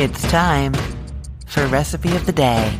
It's time for Recipe of the Day.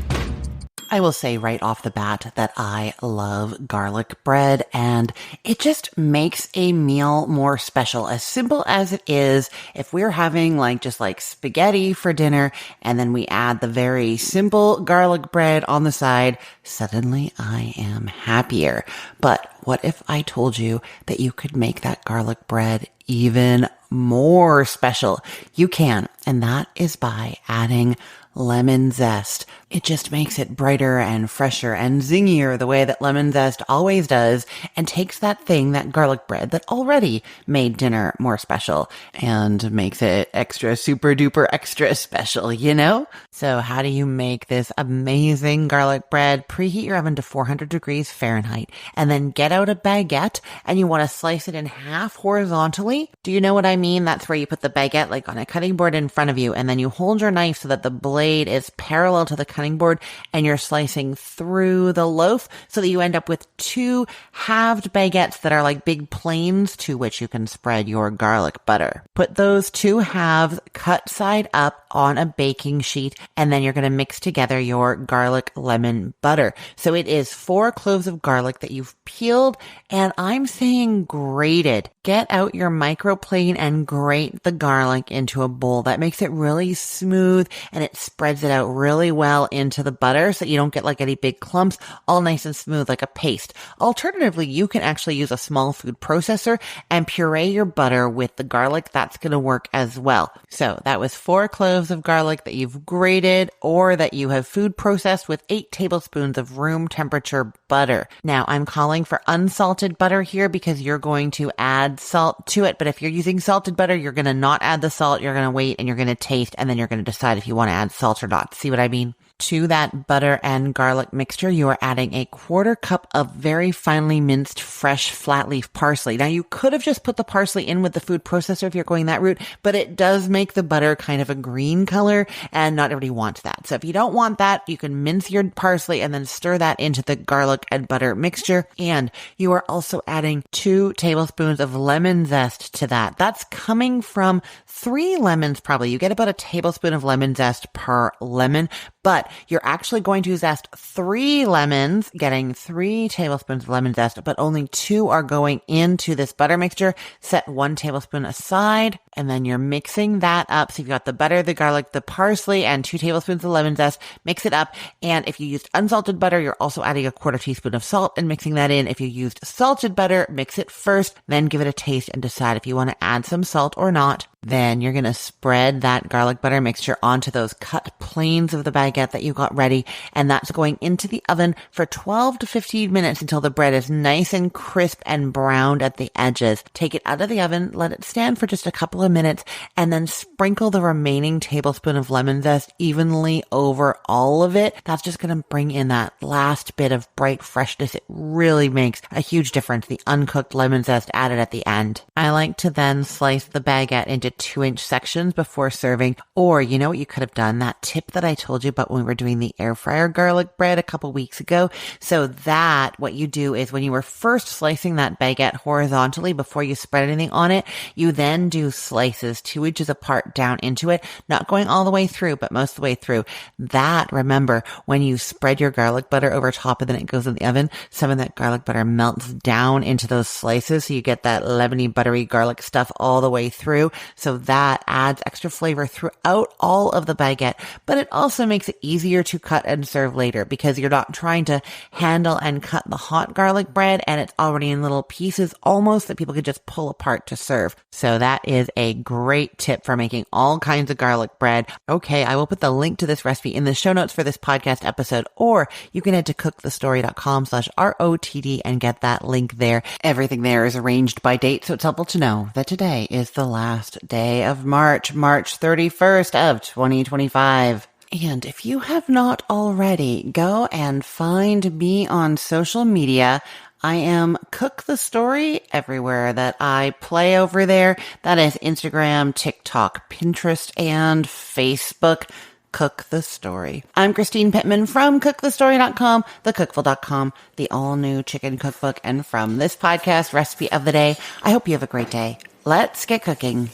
I will say right off the bat that I love garlic bread, and it just makes a meal more special. As simple as it is, if we're having just spaghetti for dinner and then we add the very simple garlic bread on the side, suddenly I am happier. But what if I told you that you could make that garlic bread even more special? You can, and that is by adding lemon zest. It just makes it brighter and fresher and zingier the way that lemon zest always does, and takes that thing, that garlic bread that already made dinner more special, and makes it extra super duper extra special, you know? So how do you make this amazing garlic bread? Preheat your oven to 400 degrees Fahrenheit, and then get out a baguette, and you want to slice it in half horizontally. Do you know what I mean? That's where you put the baguette on a cutting board in front of you, and then you hold your knife so that the blade is parallel to the cutting board, and you're slicing through the loaf so that you end up with two halved baguettes that are like big planes to which you can spread your garlic butter. Put those two halves cut side up on a baking sheet, and then you're going to mix together your garlic lemon butter. So it is 4 cloves of garlic that you've peeled, and I'm saying grated. Get out your microplane and grate the garlic into a bowl. That makes it really smooth, and it spreads it out really well into the butter so that you don't get any big clumps, all nice and smooth like a paste. Alternatively, you can actually use a small food processor and puree your butter with the garlic. That's going to work as well. So that was 4 cloves of garlic that you've grated or that you have food processed with 8 tablespoons of room temperature butter. Now I'm calling for unsalted butter here because you're going to add salt to it. But if you're using salted butter, you're going to not add the salt. You're going to wait and you're going to taste, and then you're going to decide if you want to add salt or not. See what I mean? To that butter and garlic mixture, you are adding a 1/4 cup of very finely minced fresh flat leaf parsley. Now, you could have just put the parsley in with the food processor if you're going that route, but it does make the butter kind of a green color, and not everybody wants that. So if you don't want that, you can mince your parsley and then stir that into the garlic and butter mixture. And you are also adding 2 tablespoons of lemon zest to that. That's coming from 3 lemons probably. You get about a tablespoon of lemon zest per lemon, but you're actually going to zest 3 lemons, getting 3 tablespoons of lemon zest, but only 2 are going into this butter mixture. Set 1 tablespoon aside, and then you're mixing that up. So you've got the butter, the garlic, the parsley, and 2 tablespoons of lemon zest. Mix it up. And if you used unsalted butter, you're also adding a 1/4 teaspoon of salt and mixing that in. If you used salted butter, mix it first, then give it a taste and decide if you want to add some salt or not. Then you're going to spread that garlic butter mixture onto those cut planes of the baguette that you got ready, and that's going into the oven for 12 to 15 minutes until the bread is nice and crisp and browned at the edges. Take it out of the oven, let it stand for just a couple of minutes, and then sprinkle the remaining tablespoon of lemon zest evenly over all of it. That's just going to bring in that last bit of bright freshness. It really makes a huge difference, the uncooked lemon zest added at the end. I like to then slice the baguette into 2-inch sections before serving. Or you know what you could have done? That tip that I told you about when we were doing the air fryer garlic bread a couple weeks ago. So that what you do is when you were first slicing that baguette horizontally before you spread anything on it, you then do slices 2 inches apart down into it, not going all the way through, but most of the way through. That, remember, when you spread your garlic butter over top and then it goes in the oven, some of that garlic butter melts down into those slices. So you get that lemony, buttery garlic stuff all the way through. So that adds extra flavor throughout all of the baguette, but it also makes it easier to cut and serve later because you're not trying to handle and cut the hot garlic bread, and it's already in little pieces almost that people could just pull apart to serve. So that is a great tip for making all kinds of garlic bread. Okay, I will put the link to this recipe in the show notes for this podcast episode, or you can head to cookthestory.com/ROTD and get that link there. Everything there is arranged by date, so it's helpful to know that today is the last day of March 31st of 2025. And if you have not already, go and find me on social media. I am Cook the Story everywhere that I play over there. That is Instagram, TikTok, Pinterest, and Facebook. Cook the Story. I'm Christine Pittman from cookthestory.com, thecookful.com, the all-new chicken cookbook, and from this podcast, Recipe of the Day. I hope you have a great day. Let's get cooking.